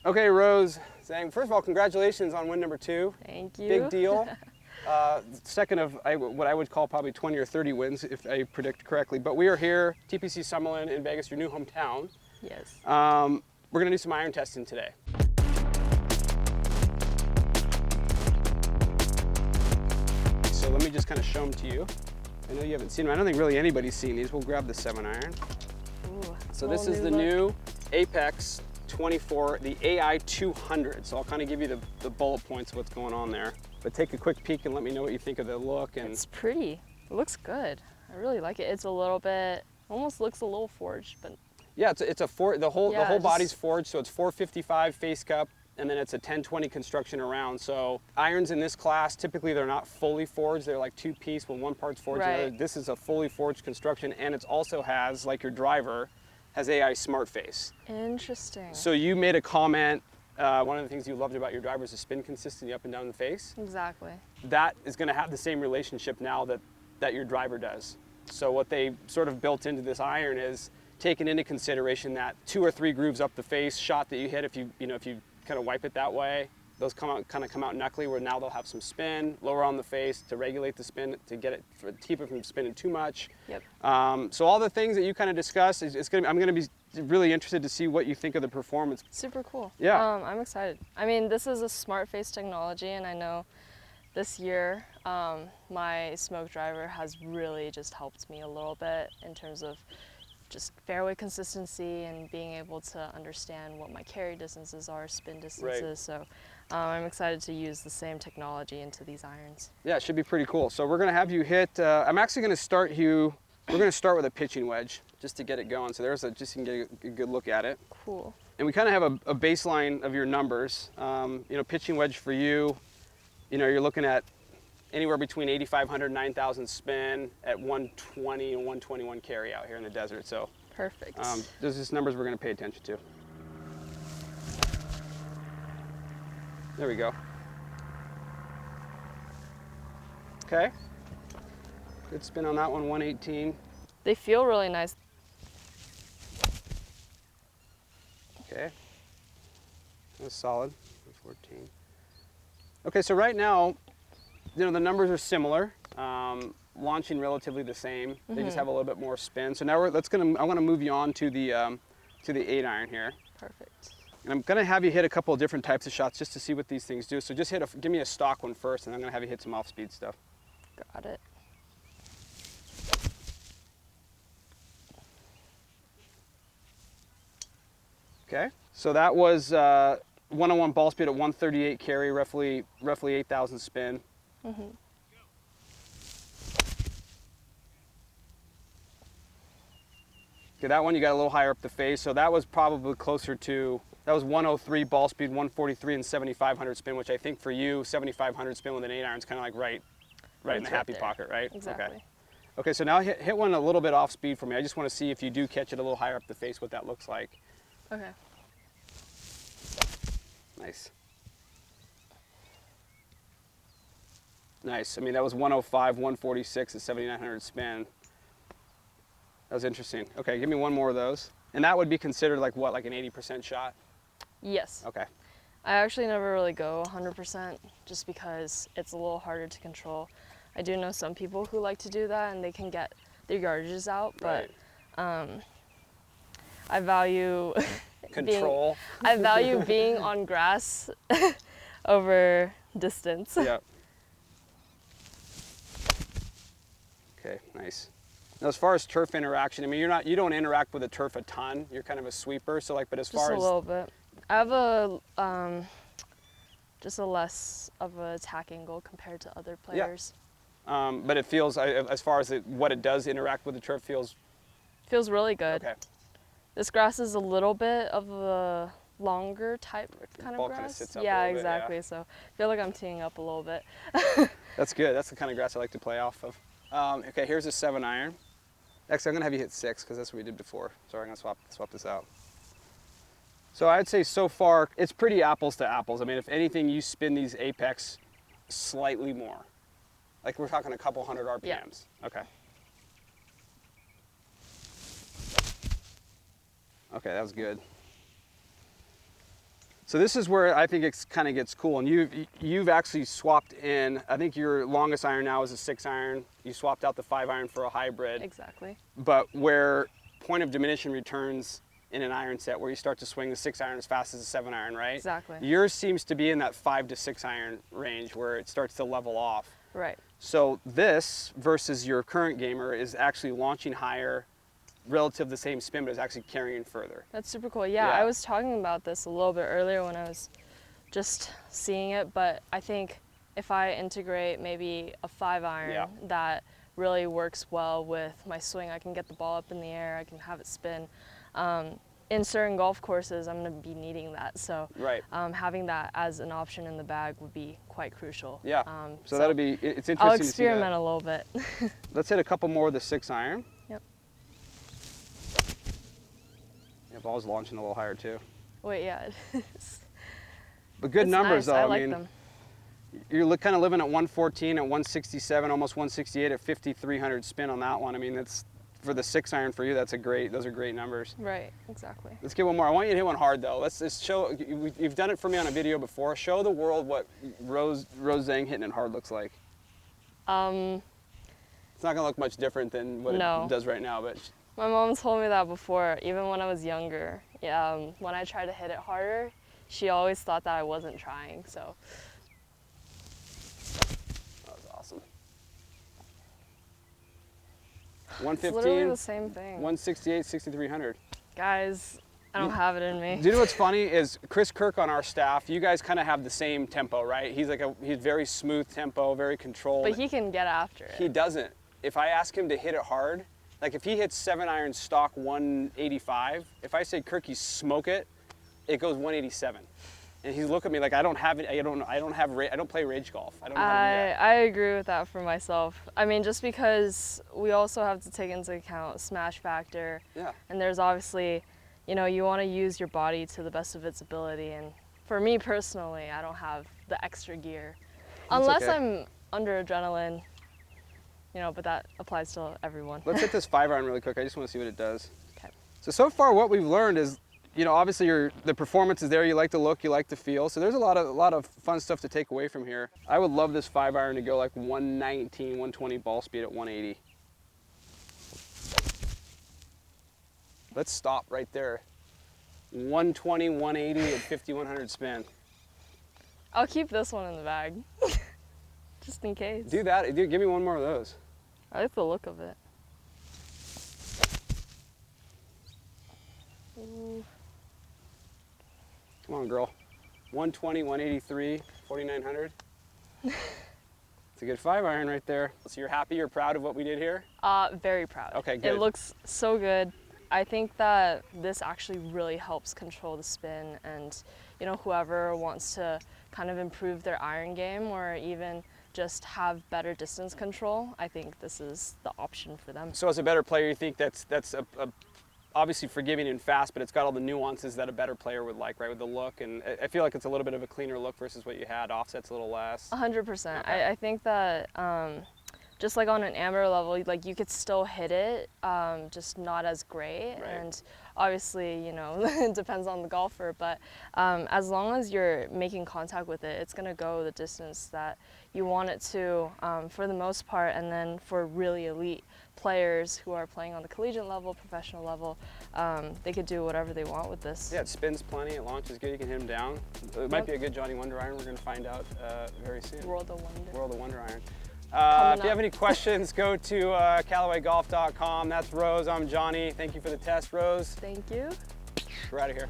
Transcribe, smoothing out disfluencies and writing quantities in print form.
Okay, Rose, Zhang, first of all, congratulations on win number 2. Thank you. Big deal. Second of what I would call probably 20 or 30 wins, if I predict correctly. But we are here, TPC Summerlin in Vegas, your new hometown. Yes. We're going to do some iron testing today. So let me just kind of show them to you. I know you haven't seen them. I don't think really anybody's seen these. We'll grab the 7 iron. Ooh, So this is the new Apex 24, the Ai200. So I'll kind of give you the bullet points of what's going on there. But take a quick peek and let me know what you think of the look. And it's pretty. It looks good. I really like it. It's a little bit, almost looks a little forged, but yeah, the whole body's forged, so it's 455 face cup, and then it's a 1020 construction around. So irons in this class, typically they're not fully forged. They're like 2-piece, when one part's forged. Right. This is a fully forged construction, and it also has, like your driver, has AI smart face. interesting. So you made a comment, one of the things you loved about your driver is the spin consistency up and down the face. Exactly. That is going to have the same relationship now that your driver does. So what they sort of built into this iron is taking into consideration that 2 or 3 grooves up the face shot that you hit, if you kind of wipe it that way, those come out knuckly, where now they'll have some spin lower on the face to regulate the spin, to keep it from spinning too much. Yep. So all the things that you kind of discussed, I'm going to be really interested to see what you think of the performance. Super cool. Yeah. I'm excited. I mean, this is a smart face technology, and I know this year my smoke driver has really just helped me a little bit in terms of just fairway consistency and being able to understand what my carry distances are, spin distances. Right. So I'm excited to use the same technology into these irons. Yeah, it should be pretty cool. So we're going to have you hit, I'm actually going to start you, we're going to start with a pitching wedge just to get it going. So just so you can get a good look at it. Cool. And we kind of have a baseline of your numbers. Pitching wedge for you, you're looking at anywhere between 8,500 and 9,000 spin at 120 and 121 carry out here in the desert. So Perfect. those are just numbers we're going to pay attention to. There we go. Okay. Good spin on that one, 118. They feel really nice. Okay. That's solid. 14. Okay, so right now, the numbers are similar. Launching relatively the same. They just have a little bit more spin. So now I want to move you on to the 8 iron here. Perfect. And I'm going to have you hit a couple of different types of shots just to see what these things do. So just give me a stock one first, and I'm going to have you hit some off-speed stuff. Got it. Okay. So that was 101 ball speed at 138 carry, roughly 8,000 spin. Mm-hmm. Okay, that one you got a little higher up the face, so that was probably closer to, that was 103 ball speed, 143 and 7,500 spin, which I think for you, 7,500 spin with an 8 iron is kind of like right in the happy pocket, right? Exactly. Okay. Okay, so now hit one a little bit off speed for me. I just want to see if you do catch it a little higher up the face, what that looks like. Okay. Nice. Nice. I mean, that was 105, 146 and 7,900 spin. That was interesting. Okay, give me one more of those. And that would be considered like what, like an 80% shot? Yes. Okay. I actually never really go 100% just because it's a little harder to control. I do know some people who like to do that and they can get their yardages out, but I value control. I value being on grass over distance. Yeah. Okay, nice. Now, as far as turf interaction, I mean, you don't interact with the turf a ton. You're kind of a sweeper, so like, but as far as just a little bit. I have a just a less of an attack angle compared to other players. Yeah. But it feels, as far as what it does interact with the turf, feels really good. Okay. This grass is a little bit of a longer type kind of ball grass. kind of sits up yeah, a little exactly. Bit, yeah. So I feel like I'm teeing up a little bit. That's good. That's the kind of grass I like to play off of. Okay, here's a 7 iron. Actually, I'm gonna have you hit 6 because that's what we did before. Sorry, I'm gonna swap this out. So I'd say so far it's pretty apples to apples. I mean, if anything, you spin these Apex slightly more. Like we're talking a couple hundred RPMs. Yeah. Okay. Okay, that was good. So this is where I think it kind of gets cool, and you've actually swapped in. I think your longest iron now is a 6-iron. You swapped out the 5-iron for a hybrid. Exactly. But where point of diminishing returns in an iron set, where you start to swing the 6-iron as fast as a 7-iron, right? Exactly. Yours seems to be in that 5 to 6-iron range where it starts to level off. Right. So this versus your current gamer is actually launching higher, relative to the same spin, but it's actually carrying further. That's super cool. Yeah, I was talking about this a little bit earlier when I was just seeing it, but I think if I integrate maybe a 5-iron that really works well with my swing, I can get the ball up in the air, I can have it spin. In certain golf courses, I'm going to be needing that, so having that as an option in the bag would be quite crucial. Yeah, so that'll be, it's interesting I'll to see that. experiment a little bit. Let's hit a couple more with the 6-iron. Yeah, ball's launching a little higher too. Wait, yeah, it is. But good numbers though. I like them. You're kind of living at 114, at 167, almost 168 at 5,300 spin on that one. I mean, that's for the 6-iron for you. Those are great numbers. Right, exactly. Let's get one more. I want you to hit one hard though. Let's just show. You've done it for me on a video before. Show the world what Rose Zhang hitting it hard looks like. It's not gonna look much different than what it does right now, but. My mom told me that before, even when I was younger. Yeah, when I tried to hit it harder, she always thought that I wasn't trying, so. That was awesome. 115. It's literally the same thing. 168, 6,300. Guys, I don't have it in me. Do you know what's funny is Chris Kirk on our staff, you guys kind of have the same tempo, right? He's very smooth tempo, very controlled. But he can get after it. He doesn't. If I ask him to hit it hard, like if he hits 7-iron stock 185, if I say, Kirky, smoke it, it goes 187. And he's looking at me like I don't play rage golf. I don't know how to do that. I agree with that for myself. I mean, just because we also have to take into account smash factor. Yeah. And there's obviously, you know, you want to use your body to the best of its ability. And for me personally, I don't have the extra gear. Unless I'm under adrenaline. You know, but that applies to everyone. Let's hit this 5-iron really quick. I just want to see what it does. Okay. So far what we've learned is, you know, obviously the performance is there. You like the look, you like the feel. So there's a lot of fun stuff to take away from here. I would love this 5-iron to go like 119, 120 ball speed at 180. Let's stop right there. 120, 180 at 5,100 spin. I'll keep this one in the bag, just in case. Do that. Give me one more of those. I like the look of it. Ooh. Come on, girl. 120, 183, 4,900. It's a good 5-iron right there. So you're happy, you're proud of what we did here? Very proud. Okay, good. It looks so good. I think that this actually really helps control the spin, and you know, whoever wants to kind of improve their iron game or even just have better distance control, I think this is the option for them. So as a better player, you think that's obviously forgiving and fast, but it's got all the nuances that a better player would like, right, with the look, and I feel like it's a little bit of a cleaner look versus what you had. Offset's a little less. 100%. Okay. I think that just like on an amateur level, like you could still hit it, just not as great. Right. And obviously, you know, it depends on the golfer, but as long as you're making contact with it, it's gonna go the distance that you want it to for the most part. And then for really elite players who are playing on the collegiate level, professional level, they could do whatever they want with this. Yeah, it spins plenty, it launches good, you can hit them down. It might be a good Johnny Wonder iron, we're gonna find out very soon. World of Wonder. World of Wonder iron. If you have any questions, go to CallawayGolf.com. That's Rose, I'm Johnny. Thank you for the test, Rose. Thank you. We're out of here.